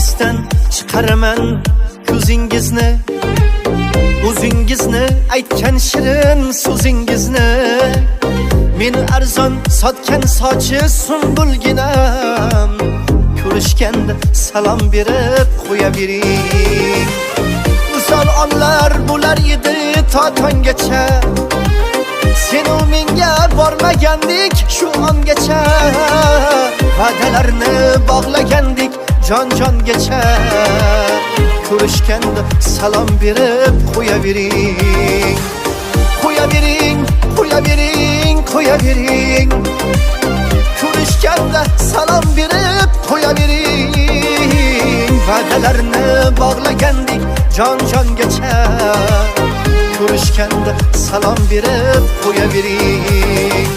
esdan chiqaraman ko'zingizni, o'zingizni aytgan shirin so'zingizni. Meni arzon sotgan sochi sumbulginam, ko'rishganda salom berib qo'yavering. Uzal onlar bular edi to tonggacha, senu menga bormagandik shu ongacha. Va'dalarni bog'lagandik jon-jongacha, ko'rishganda salom berib qo'yavering. Qo'yavering, qo'yavering, qo'yavering. Ko'rishganda salom berib qo'yavering. Va'dalarni bog'lagandik jon-jongacha, ko'rishganda salom berib qo'yavering.